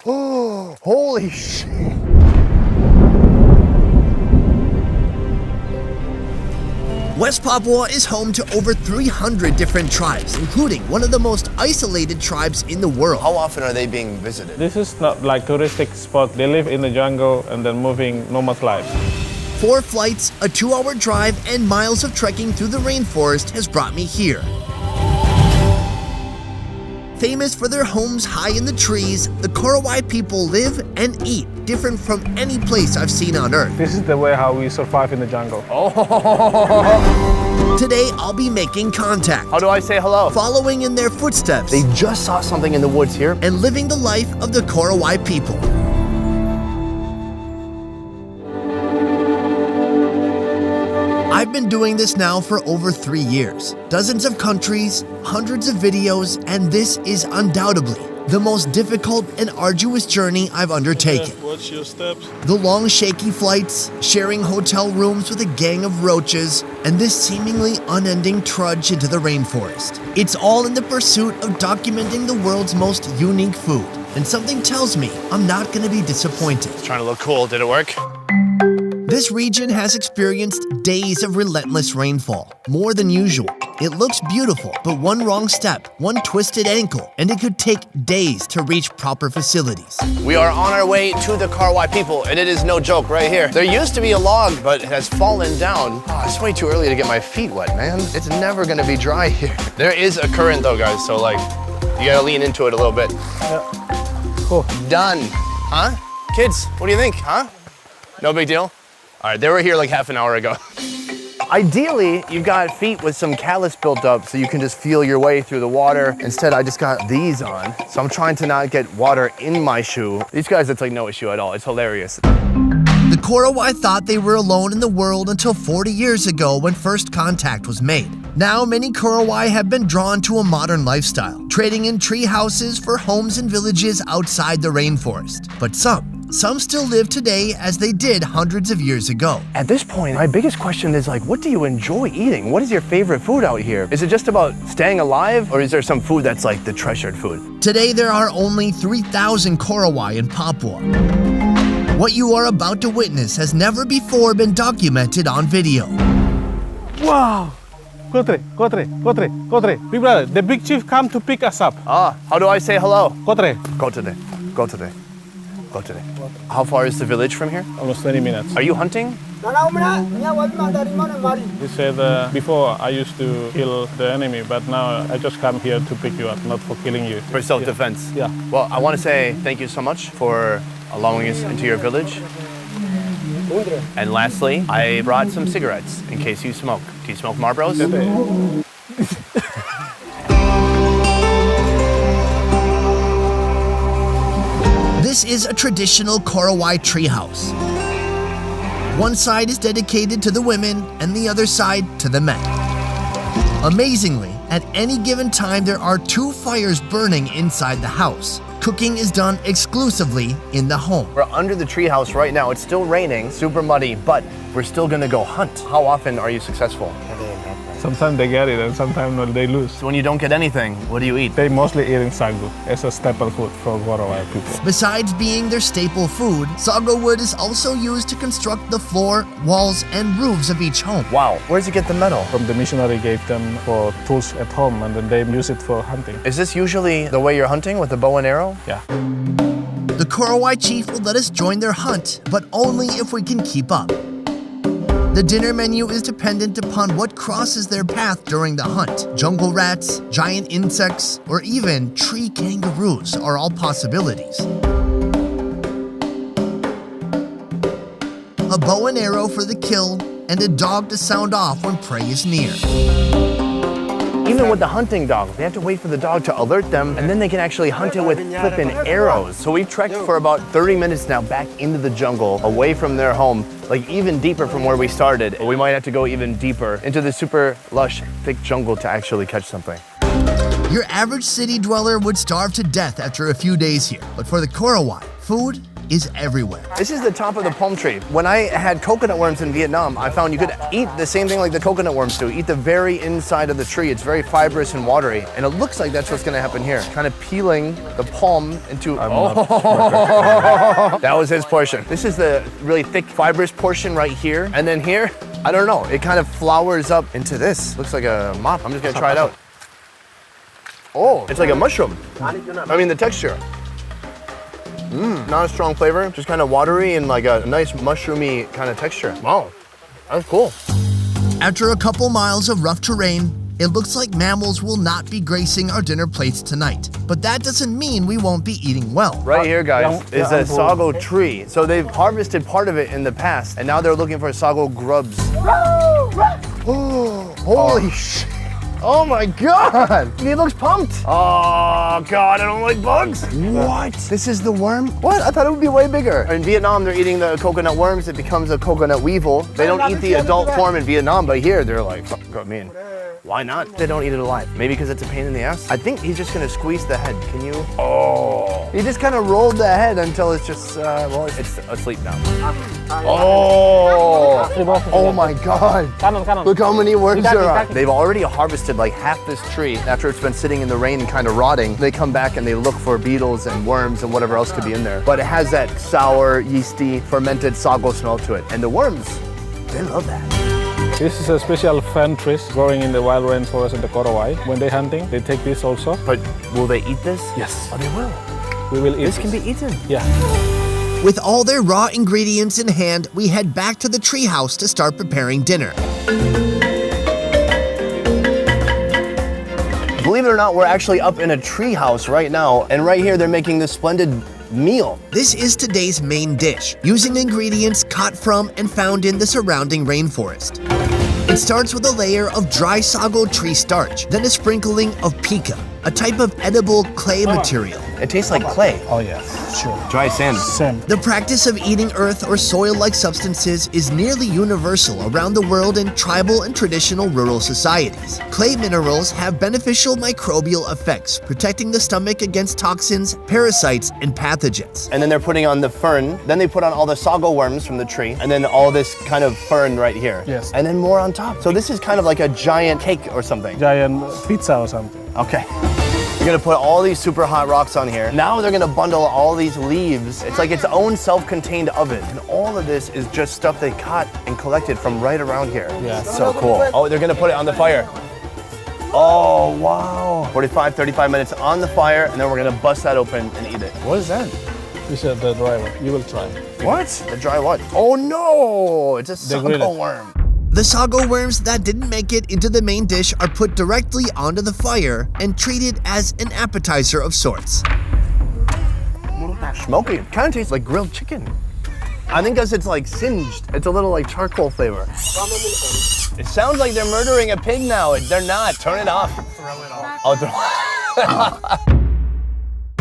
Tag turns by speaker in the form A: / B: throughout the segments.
A: Oh, holy shit.
B: West Papua is home to over 300 different tribes, including one of the most isolated tribes in the world.
A: How often are they being visited?
C: This is not like touristic spot. They live in the jungle and then moving nomad life.
B: 4 flights, a 2-hour drive, and miles of trekking through the rainforest has brought me here. Famous for their homes high in the trees, the Korowai people live and eat different from any place I've seen on Earth.
C: This is the way how we survive in the jungle.
B: Today, I'll be making contact,
A: How do I say hello?
B: following in their footsteps,
A: They just saw something in the woods here.
B: and living the life of the Korowai people. I've been doing this now for over 3 years. Dozens of countries, hundreds of videos, and this is undoubtedly the most difficult and arduous journey I've undertaken.
C: Watch your steps.
B: The long, shaky flights, sharing hotel rooms with a gang of roaches, and this seemingly unending trudge into the rainforest. It's all in the pursuit of documenting the world's most unique food. And something tells me I'm not going to be disappointed.
A: Trying to look cool. Did it work?
B: This region has experienced days of relentless rainfall, more than usual. It looks beautiful, but one wrong step, one twisted ankle, and it could take days to reach proper facilities.
A: We are on our way to the Korowai people, and it is no joke right here. There used to be a log, but it has fallen down. Oh, it's way too early to get my feet wet, man. It's never gonna be dry here. There is a current though, guys, so like, you gotta lean into it a little bit.
C: Cool.
A: Done. Huh? Kids, what do you think, huh? No big deal? All right, they were here like half an hour ago. Ideally, you've got feet with some callus built up so you can just feel your way through the water. Instead, I just got these on. So I'm trying to not get water in my shoe. These guys, it's like no issue at all. It's hilarious.
B: The Korowai thought they were alone in the world until 40 years ago when first contact was made. Now, many Korowai have been drawn to a modern lifestyle, trading in tree houses for homes and villages outside the rainforest. But some still live today as they did hundreds of years ago.
A: At this point, my biggest question is like, what do you enjoy eating? What is your favorite food out here? Is it just about staying alive, or is there some food that's like the treasured food?
B: Today, there are only 3,000 Korowai in Papua. What you are about to witness has never before been documented on video.
C: Wow. Kotre, Kotre, Kotre, Kotre. Big brother, the big chief come to pick us up.
A: Ah, how do I say hello?
C: Kotre.
A: Go today. Go today. Go today. How far is the village from here?
C: Almost 20 minutes.
A: Are you hunting?
C: He said, before I used to kill the enemy, but now I just come here to pick you up, not for killing you.
A: For self-defense?
C: Yeah.
A: Well, I want to say thank you so much for allowing us into your village. And lastly, I brought some cigarettes in case you smoke. Do you smoke Marlboros?
B: This is a traditional Korowai treehouse. One side is dedicated to the women and the other side to the men. Amazingly, at any given time there are 2 fires burning inside the house. Cooking is done exclusively in the home.
A: We're under the treehouse right now. It's still raining, super muddy, but we're still gonna go hunt. How often are you successful?
C: Sometimes they get it and sometimes they lose.
A: So when you don't get anything, what do you eat?
C: They mostly eating sagu. It's a staple food for Korowai people.
B: Besides being their staple food, sago wood is also used to construct the floor, walls, and roofs of each home.
A: Wow, where does it get the metal?
C: From the missionary gave them for tools at home and then they use it for hunting.
A: Is this usually the way you're hunting, with a bow and arrow?
C: Yeah.
B: The Korowai chief will let us join their hunt, but only if we can keep up. The dinner menu is dependent upon what crosses their path during the hunt. Jungle rats, giant insects, or even tree kangaroos are all possibilities. A bow and arrow for the kill, and a dog to sound off when prey is near.
A: Even with the hunting dog, they have to wait for the dog to alert them, and then they can actually hunt it with flippin' arrows. So we've trekked for about 30 minutes now back into the jungle, away from their home, like even deeper from where we started. We might have to go even deeper into the super lush, thick jungle to actually catch something.
B: Your average city dweller would starve to death after a few days here, but for the Korowai, food is everywhere.
A: This is the top of the palm tree. When I had coconut worms in Vietnam, I found you could eat the same thing like the coconut worms do. Eat the very inside of the tree. It's very fibrous and watery. And it looks like that's what's gonna happen here. Kind of peeling the palm into, that was his portion. This is the really thick, fibrous portion right here. And then here, I don't know, it kind of flowers up into this. Looks like a mop. I'm just gonna try it out. Oh, it's like a mushroom. I mean, the texture. Not a strong flavor, just kind of watery and like a nice mushroomy kind of texture. Wow, that's cool.
B: After a couple miles of rough terrain, it looks like mammals will not be gracing our dinner plates tonight. But that doesn't mean we won't be eating well.
A: Right here, guys, is a sago tree. So they've harvested part of it in the past, and now they're looking for sago grubs. Oh, holy shit. Oh my God! He looks pumped. Oh God, I don't like bugs. What? This is the worm? What? I thought it would be way bigger. In Vietnam, they're eating the coconut worms. It becomes a coconut weevil. They don't eat the adult form in Vietnam, but here they're like, fuck, I mean, why not? They don't eat it alive. Maybe because it's a pain in the ass. I think he's just gonna squeeze the head. Can you? Oh. He just kind of rolled the head until it's just, well, it's asleep now. Oh. Oh my God. Look how many worms there are. They've already harvested like half this tree. After it's been sitting in the rain and kind of rotting, they come back and they look for beetles and worms and whatever else could be in there. But it has that sour, yeasty, fermented sago smell to it. And the worms, they love that.
C: This is a special fern tree growing in the wild rainforest in the Korowai. When they're hunting, they take this also.
A: But will they eat this?
C: Yes.
A: Oh, they will.
C: We will eat
A: This can be eaten.
C: Yeah.
B: With all their raw ingredients in hand, we head back to the treehouse to start preparing dinner.
A: Believe it or not, we're actually up in a treehouse right now, and right here they're making this splendid meal.
B: This is today's main dish, using ingredients caught from and found in the surrounding rainforest. It starts with a layer of dry sago tree starch, then a sprinkling of pica, a type of edible clay material.
A: It tastes like clay.
C: Oh yeah, sure.
A: Dry sand.
C: Same.
B: The practice of eating earth or soil-like substances is nearly universal around the world in tribal and traditional rural societies. Clay minerals have beneficial microbial effects, protecting the stomach against toxins, parasites, and pathogens.
A: And then they're putting on the fern. Then they put on all the sago worms from the tree. And then all this kind of fern right here.
C: Yes.
A: And then more on top. So this is kind of like a giant cake or something.
C: Giant pizza or something.
A: Okay. You're gonna put all these super hot rocks on here. Now they're gonna bundle all these leaves. It's like its own self-contained oven. And all of this is just stuff they caught and collected from right around here.
C: Yeah.
A: So cool. Oh, they're gonna put it on the fire. Oh, wow. 45, 35 minutes on the fire, and then we're gonna bust that open and eat it. What is that?
C: This is the dry one. You will try.
A: What? The dry what? Oh no, it's a sago worm.
B: The sago worms that didn't make it into the main dish are put directly onto the fire and treated as an appetizer of sorts.
A: Smoky. It kind of tastes like grilled chicken. I think because it's like singed. It's a little like charcoal flavor. It sounds like they're murdering a pig now. They're not. Turn it off. Throw it off. Oh,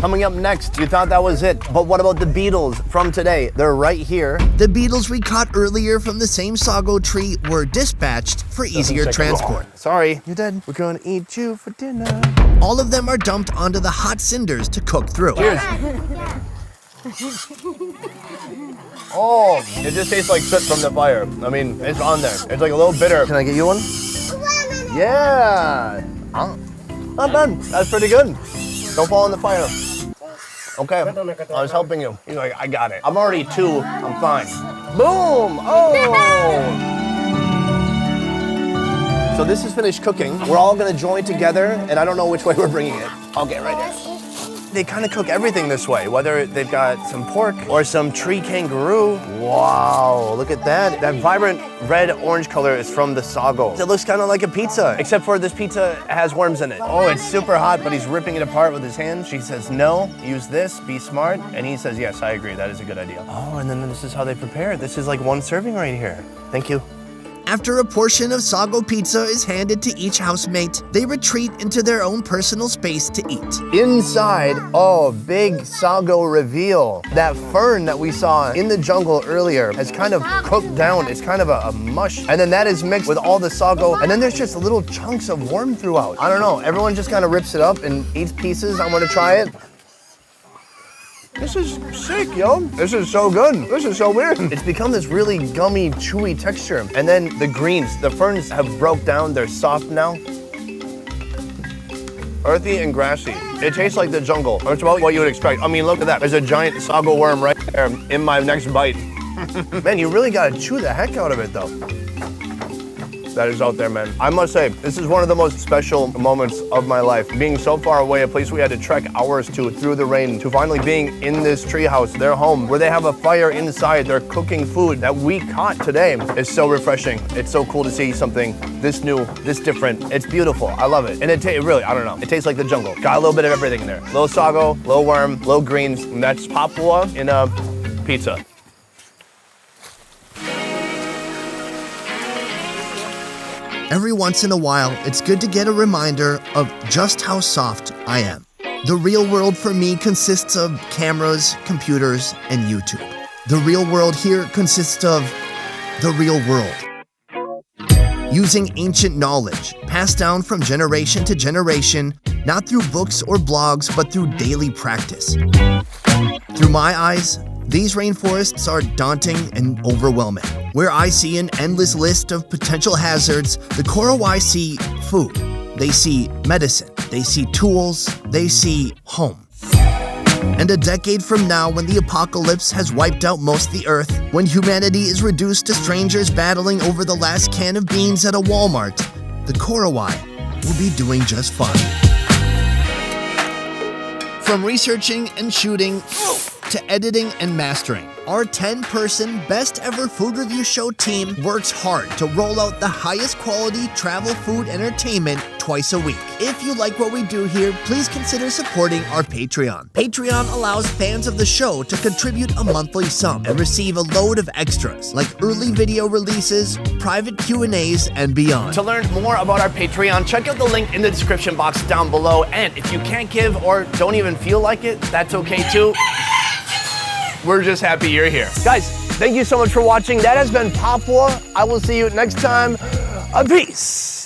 A: Coming up next, you thought that was it, but what about the beetles from today? They're right here.
B: The beetles we caught earlier from the same sago tree were dispatched for easier transport.
A: Sorry, you're dead. We're gonna eat you for dinner.
B: All of them are dumped onto the hot cinders to cook through.
A: Cheers. Oh, it just tastes like soot from the fire. I mean, it's on there. It's like a little bitter. Can I get you one? Yeah. Not bad. That's pretty good. Don't fall in the fire. Okay, I was helping you. He's like, I got it. I'm already 2, I'm fine. Boom! Oh! So this is finished cooking. We're all gonna join together, and I don't know which way we're bringing it. I'll get right there. They kind of cook everything this way, whether they've got some pork or some tree kangaroo. Wow, look at that. That vibrant red-orange color is from the sago. It looks kind of like a pizza, except for this pizza has worms in it. Oh, it's super hot, but he's ripping it apart with his hands. She says, no, use this, be smart. And he says, yes, I agree, that is a good idea. Oh, and then this is how they prepare it. This is like one serving right here. Thank you.
B: After a portion of sago pizza is handed to each housemate, they retreat into their own personal space to eat.
A: Inside, oh, big sago reveal. That fern that we saw in the jungle earlier has kind of cooked down. It's kind of a mush. And then that is mixed with all the sago. And then there's just little chunks of worm throughout. I don't know. Everyone just kind of rips it up and eats pieces. I'm gonna try it. This is sick, yo. This is so good. This is so weird. It's become this really gummy, chewy texture. And then the greens, the ferns have broke down. They're soft now. Earthy and grassy. It tastes like the jungle. It's about what you would expect. I mean, look at that. There's a giant sago worm right there in my next bite. Man, you really gotta chew the heck out of it though. That is out there, man. I must say, this is one of the most special moments of my life. Being so far away, a place we had to trek hours to through the rain, to finally being in this treehouse, their home, where they have a fire inside, they're cooking food that we caught today. It's so refreshing. It's so cool to see something this new, this different. It's beautiful. I love it. And it really, I don't know, it tastes like the jungle. Got a little bit of everything in there. Little sago, little worm, little greens, and that's Papua in a pizza.
B: Every once in a while, it's good to get a reminder of just how soft I am. The real world for me consists of cameras, computers, and YouTube. The real world here consists of the real world. Using ancient knowledge, passed down from generation to generation, not through books or blogs, but through daily practice. Through my eyes, these rainforests are daunting and overwhelming. Where I see an endless list of potential hazards, the Korowai see food. They see medicine. They see tools. They see home. And a decade from now, when the apocalypse has wiped out most of the earth, when humanity is reduced to strangers battling over the last can of beans at a Walmart, the Korowai will be doing just fine. From researching and shooting to editing and mastering, our 10-person best ever food review show team works hard to roll out the highest quality travel food entertainment twice a week. If you like what we do here, please consider supporting our Patreon. Patreon allows fans of the show to contribute a monthly sum and receive a load of extras like early video releases, private Q&As, and beyond.
A: To learn more about our Patreon, check out the link in the description box down below. And if you can't give or don't even feel like it, that's okay too. We're just happy you're here. Guys, thank you so much for watching. That has been Papua. I will see you next time. Peace.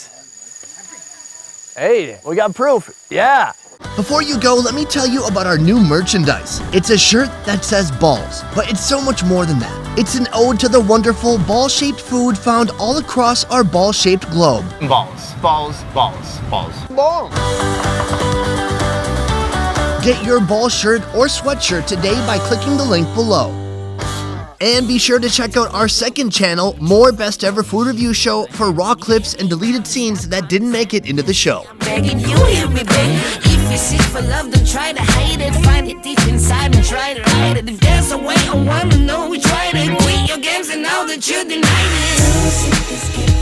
A: Hey, we got proof. Yeah.
B: Before you go, let me tell you about our new merchandise. It's a shirt that says balls, but it's so much more than that. It's an ode to the wonderful ball-shaped food found all across our ball-shaped globe.
A: Balls, balls, balls, balls. Balls.
B: Get your ball shirt or sweatshirt today by clicking the link below. And be sure to check out our second channel, More Best Ever Food Review Show, for raw clips and deleted scenes that didn't make it into the show.
D: Begging you hear me, baby. If you seek for love, don't try to hide it. Find it deep inside and try to hide it. If there's a way, I wanna know. We tried it. Quit your games and now that you denied it.